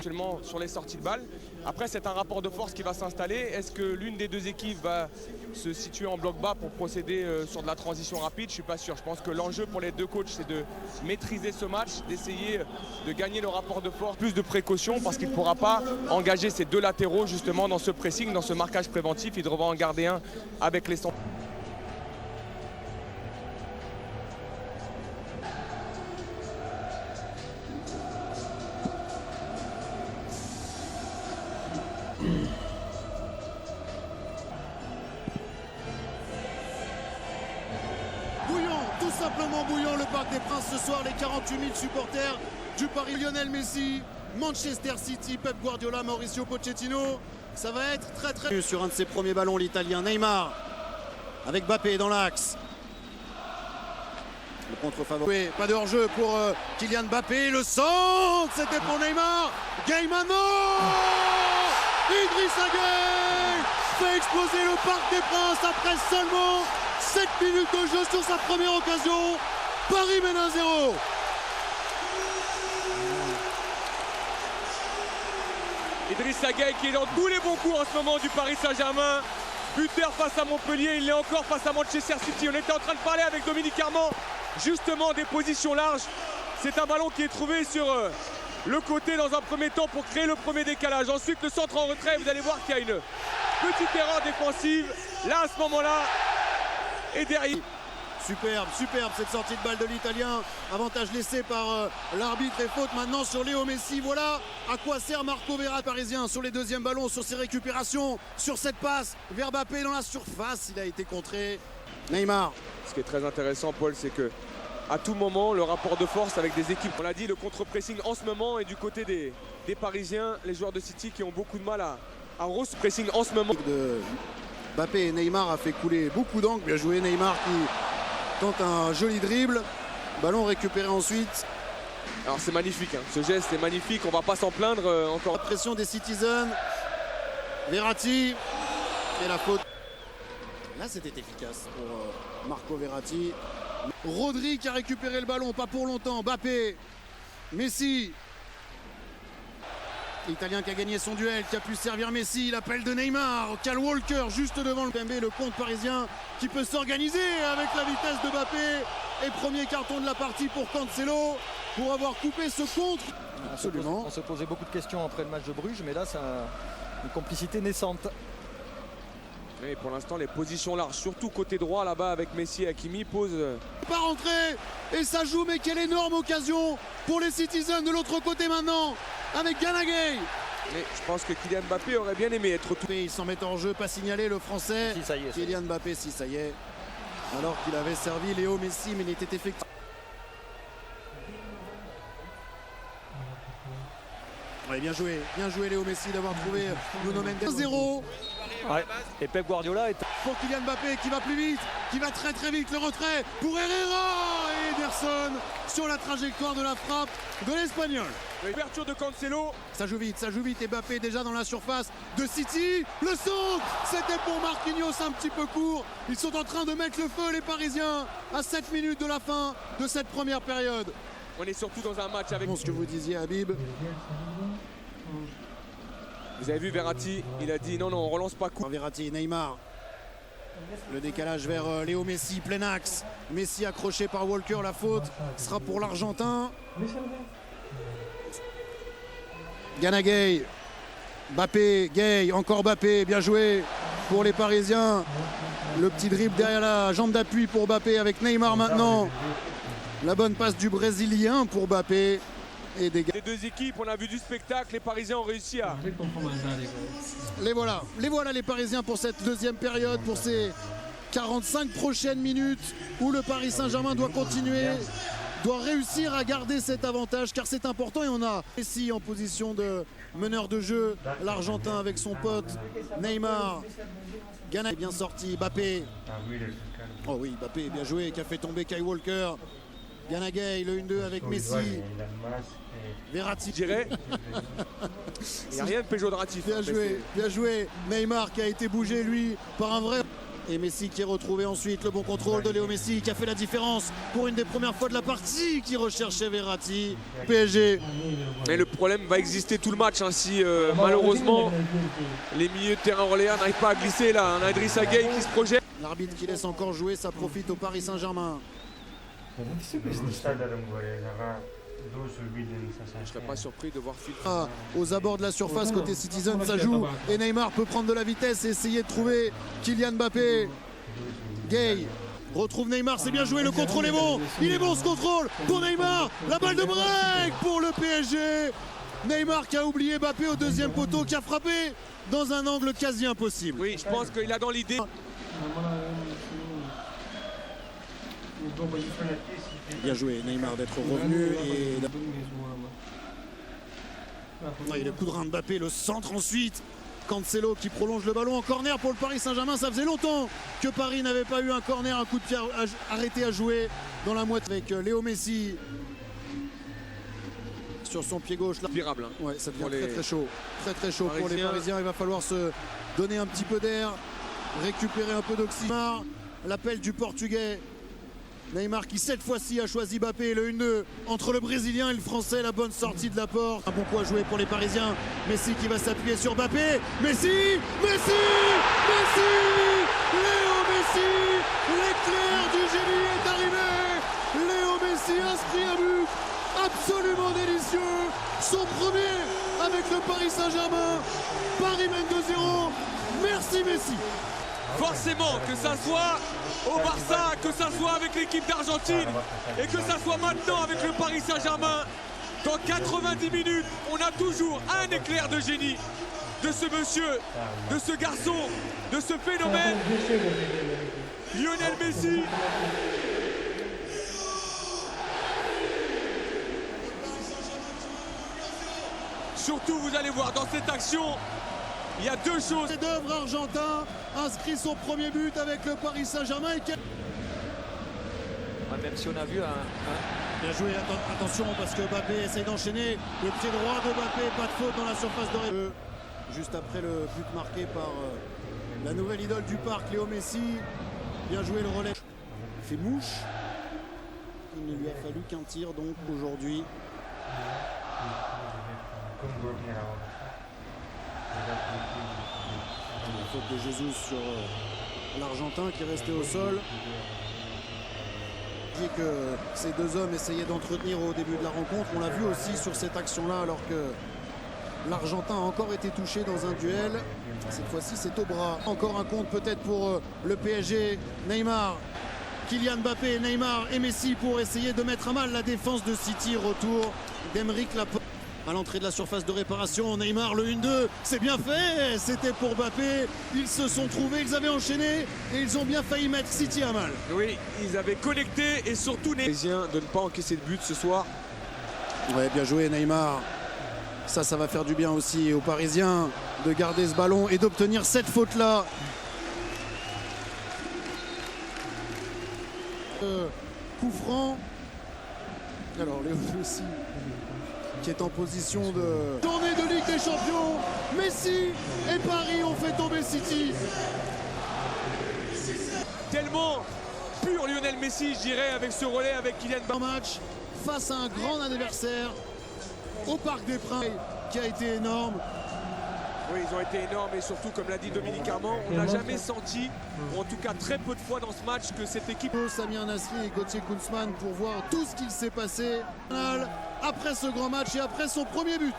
actuellement sur les sorties de balles. Après, c'est un rapport de force qui va s'installer. Est-ce que l'une des deux équipes va se situer en bloc bas pour procéder sur de la transition rapide? Je ne suis pas sûr. Je pense que l'enjeu pour les deux coachs, c'est de maîtriser ce match, d'essayer de gagner le rapport de force, plus de précaution, parce qu'il ne pourra pas engager ses deux latéraux justement dans ce pressing, dans ce marquage préventif. Il devra en garder un avec les centres. Bouillon, tout simplement bouillon le Parc des Princes ce soir, les 48 000 supporters du Paris. Lionel Messi, Manchester City, Pep Guardiola, Mauricio Pochettino. Ça va être très sur un de ses premiers ballons, l'Italien Neymar avec Mbappé dans l'axe. Le contre-favori. Pas de hors-jeu pour Kylian Mbappé. Le centre, c'était pour Neymar. Gaimano, Idrissa Gueye fait exploser le Parc des Princes après seulement 7 minutes de jeu sur sa première occasion. Paris mène 1-0. Idrissa Gueye qui est dans tous les bons coups en ce moment du Paris Saint-Germain. Buteur face à Montpellier, il l'est encore face à Manchester City. On était en train de parler avec Dominique Armand justement des positions larges. C'est un ballon qui est trouvé sur le côté dans un premier temps pour créer le premier décalage. Ensuite le centre en retrait, vous allez voir qu'il y a une petite erreur défensive. Là à ce moment-là, et derrière. Superbe cette sortie de balle de l'Italien. Avantage laissé par l'arbitre et faute maintenant sur Léo Messi. Voilà à quoi sert Marco Verratti parisien sur les deuxièmes ballons, sur ses récupérations, sur cette passe vers Mbappé dans la surface. Il a été contré. Neymar. Ce qui est très intéressant, Paul, c'est que à tout moment, le rapport de force avec des équipes, on l'a dit, le contre-pressing en ce moment est du côté des Parisiens, les joueurs de City qui ont beaucoup de mal à pressing en ce moment. Mbappé et Neymar a fait couler beaucoup d'angles. Bien joué Neymar qui tente un joli dribble. Ballon récupéré ensuite. Alors c'est magnifique, hein. Ce geste est magnifique, on va pas s'en plaindre encore. La pression des Citizens. Verratti. Et la faute. Là c'était efficace pour Marco Verratti. Rodri qui a récupéré le ballon, pas pour longtemps. Mbappé. Messi. L'Italien qui a gagné son duel, qui a pu servir Messi, l'appel de Neymar, Kyle Walker juste devant le PMB, le compte parisien qui peut s'organiser avec la vitesse de Mbappé. Et premier carton de la partie pour Cancelo pour avoir coupé ce contre. Absolument. On se posait beaucoup de questions après le match de Bruges, mais là c'est une complicité naissante. Et pour l'instant les positions larges, surtout côté droit là-bas avec Messi et Hakimi, posent. Pas rentré et ça joue, mais quelle énorme occasion pour les Citizens de l'autre côté maintenant avec Gana Gueye. Mais je pense que Kylian Mbappé aurait bien aimé être tout. Il s'en met en jeu, pas signalé le français. Si, ça y est, Kylian Mbappé, si ça y est. Alors qu'il avait servi Léo Messi, mais il était effectif. Ouais, bien joué Léo Messi d'avoir trouvé Nuno Mendes. 1-0. Ouais. Et Pep Guardiola est... Pour Kylian Mbappé qui va plus vite, qui va très vite, le retrait pour Herrera et Ederson sur la trajectoire de la frappe de l'Espagnol. L'ouverture de Cancelo. Ça joue vite et Mbappé déjà dans la surface de City. Le centre, c'était pour Marquinhos, un petit peu court. Ils sont en train de mettre le feu les Parisiens à 7 minutes de la fin de cette première période. On est surtout dans un match avec... Ce que vous disiez Habib. Vous avez vu Verratti, il a dit non, on relance pas coup. Verratti, Neymar. Le décalage vers Léo Messi, plein axe. Messi accroché par Walker, la faute sera pour l'Argentin. Gana Gueye. Mbappé, Gueye, encore Mbappé, bien joué pour les Parisiens. Le petit dribble derrière la jambe d'appui pour Mbappé avec Neymar maintenant. La bonne passe du Brésilien pour Mbappé. Et des... Les deux équipes, on a vu du spectacle, les Parisiens ont réussi à... Les voilà les Parisiens pour cette deuxième période, pour ces 45 prochaines minutes où le Paris Saint-Germain doit continuer, doit réussir à garder cet avantage car c'est important. Et on a Messi en position de meneur de jeu, l'Argentin avec son pote Neymar. Gana est bien sorti, Mbappé. Oh oui, Mbappé bien joué, qui a fait tomber Kyle Walker. Gana Gueye, le 1-2 avec Messi. Verratti. Je dirais. Il n'y a rien de péjoratif. Bien joué. Neymar qui a été bougé lui par un vrai... Et Messi qui est retrouvé ensuite. Le bon contrôle de Léo Messi qui a fait la différence pour une des premières fois de la partie, qui recherchait Verratti. PSG. Mais le problème va exister tout le match hein, si malheureusement les milieux de terrain orléans n'arrivent pas à glisser là. On a Idrissa Gueye qui se projette. L'arbitre qui laisse encore jouer, ça profite au Paris Saint-Germain. Je serais pas surpris de voir Phil. Aux abords de la surface côté Citizen, ça joue. Et Neymar peut prendre de la vitesse et essayer de trouver Kylian Mbappé. Gay retrouve Neymar, c'est bien joué, le contrôle est bon. Il est bon ce contrôle pour Neymar. La balle de break pour le PSG. Neymar qui a oublié Mbappé au deuxième poteau, qui a frappé dans un angle quasi impossible. Oui, je pense qu'il a dans l'idée. Bien joué Neymar d'être revenu et le coup de rein de Mbappé, le centre ensuite. Cancelo qui prolonge le ballon en corner pour le Paris Saint-Germain. Ça faisait longtemps que Paris n'avait pas eu un corner, un coup de pied arrêté à jouer dans la moitié avec Léo Messi sur son pied gauche. Virable. Hein. Ouais, ça devient très chaud. Très chaud pour les Parisiens. Il va falloir se donner un petit peu d'air, récupérer un peu d'oxygène. L'appel du Portugais. Neymar qui cette fois-ci a choisi Mbappé, le 1-2 entre le Brésilien et le Français, la bonne sortie de la porte. Un bon coup à jouer pour les Parisiens. Messi qui va s'appuyer sur Mbappé. Messi, Léo Messi, l'éclair du génie est arrivé. Léo Messi inscrit un but absolument délicieux. Son premier avec le Paris Saint-Germain. Paris mène 2-0. Merci Messi. Forcément, que ça soit au Barça, que ça soit avec l'équipe d'Argentine et que ça soit maintenant avec le Paris Saint-Germain, dans 90 minutes, on a toujours un éclair de génie de ce monsieur, de ce garçon, de ce phénomène, Lionel Messi. Surtout, vous allez voir dans cette action, il y a deux choses. C'est d'œuvre argentin inscrit son premier but avec le Paris Saint-Germain. Même si on a vu Bien joué, attention parce que Mbappé essaye d'enchaîner. Le pied droit de Mbappé, pas de faute dans la surface de réparation. Juste après le but marqué par la nouvelle idole du parc, Léo Messi. Bien joué le relais. Il fait mouche. Il ne lui a fallu qu'un tir donc aujourd'hui. La faute de Jesus sur l'Argentin qui est resté au sol. Dit que ces deux hommes essayaient d'entretenir au début de la rencontre. On l'a vu aussi sur cette action-là alors que l'Argentin a encore été touché dans un duel. Cette fois-ci, c'est au bras. Encore un compte peut-être pour le PSG. Neymar, Kylian Mbappé, Neymar et Messi pour essayer de mettre à mal la défense de City. Retour d'Aymeric Laporte. À l'entrée de la surface de réparation, Neymar le 1-2, c'est bien fait, c'était pour Mbappé, ils se sont trouvés, ils avaient enchaîné et ils ont bien failli mettre City à mal. Oui, ils avaient connecté et surtout les Parisiens de ne pas encaisser de but ce soir. Ouais, bien joué Neymar. Ça va faire du bien aussi aux Parisiens de garder ce ballon et d'obtenir cette faute-là. Coup franc. Alors Léo aussi qui est en position de tournée de Ligue des Champions. Messi et Paris ont fait tomber City. Tellement pur Lionel Messi, je dirais, avec ce relais avec Kylian Mbappé. Match face à un grand adversaire au Parc des Princes qui a été énorme. Oui, ils ont été énormes et surtout, comme l'a dit Dominique Armand, on n'a jamais senti, ou en tout cas très peu de fois dans ce match, que cette équipe... Samir Nasri et Gauthier Kunzmann pour voir tout ce qu'il s'est passé après ce grand match et après son premier but.